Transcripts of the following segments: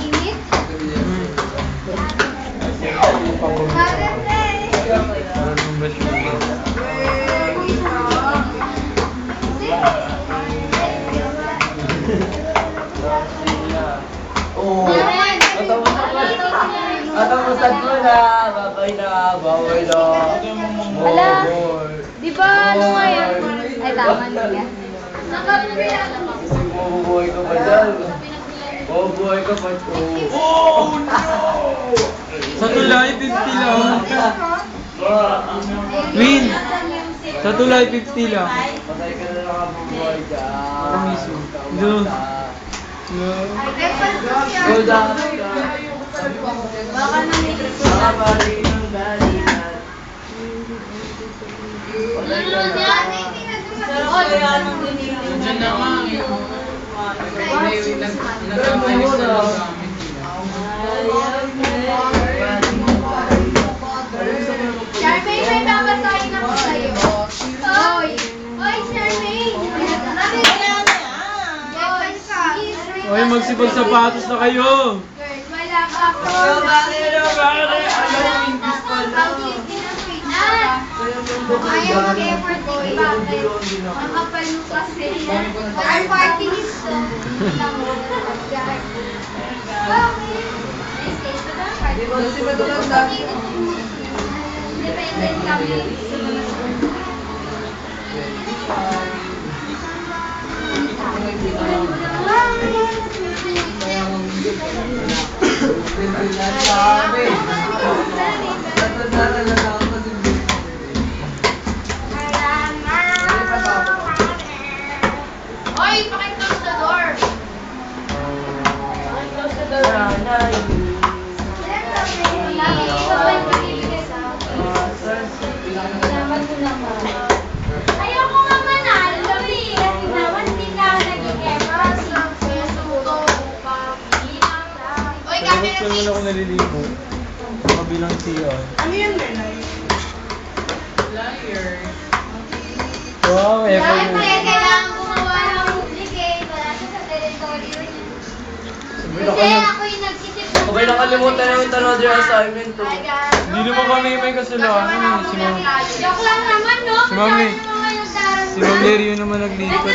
Init? Oo. Atamusan mo na. Babay na. Babay na. Ala, di ba ano nga yun? Ay, tama na yan. Mabubuhay ka pa dyan. Mabubuhay ka pa. Oh no! Sa tulay, 50 lang. Win! Sa tulay, 50 lang. Patay ka na lang ang bubuhay dyan. Mismo. Doon. Go down. Baka nang Baka balik ng galingan. Patay ka na. Diyan na nga. Nag-ayos na lang sa amin. Charmaine, may babasahin ako sa'yo. Hoy! Hoy, Charmaine! Hoy, magsipag sapatos na kayo. Girl, wala ka po. Ayaw mag-effort din bakit? Ang kapal mo kasi. Ang party nito. Bakit? Independent kami. Oy, paki-close the door. Paki-close the door. Ayoko nga manalo eh. Kasi naman hindi ka nag-effort. Oy, camera Gusto naman ako naliligo. Kabilang siya. Ano yan, Menay? Wow, effort mo. Siyempre, kailangan gumawa ng duplicate. Wala siya sa territory. Kasi ako yung nag-isip ng Sabay nakalimutan namin tanong yung assignment to. Hi, guys. Hindi naman kami may kasalanan eh. Si Ma'am. Joke lang naman, no? Si Ma'am Lee. Masyado naman yung darang. Si Ma'am Lery yun naman naglipat eh.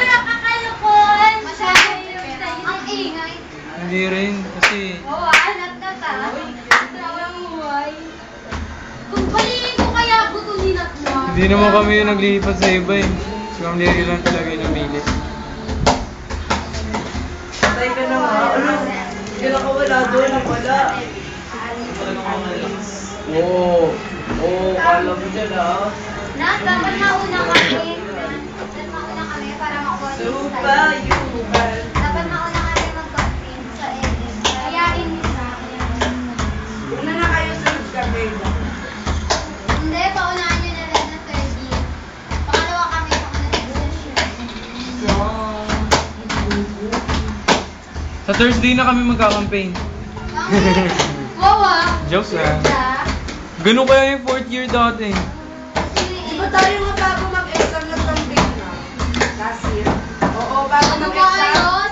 Nakakalukuhan. Masyado yung ang ingay. Hindi rin. Kasi Oo, alat na ta. Tawang buhay. Kung paliin ko kaya butulin at mo. hindi naman kami yung naglipat sa iba eh. Si Ma'am Lery lang talaga yung namili. Patay ka na nga. Ano? Kailan ka wala doon? Wala. Oo. Oo, kala mo dyan ah. Dapat mauna kami. Dapat mauna kami para makuha yung Supa, style. yuban. Dapat mauna kami mag-content sa edit. Kaya hindi sa akin. Una na kayo sa Gabriel. Hindi, paunahan nyo na rin na third year. Pangalawa kami kung nag-session. Sa Thursday na kami magka-campaign. Wow ah! Jokes lang. Ganda. Ganun kaya yung 4th year dati. Di ba tayo nga bago mag-exam nag-campaign na? Last year? Oo, bago Ano ba mag-exam. yun?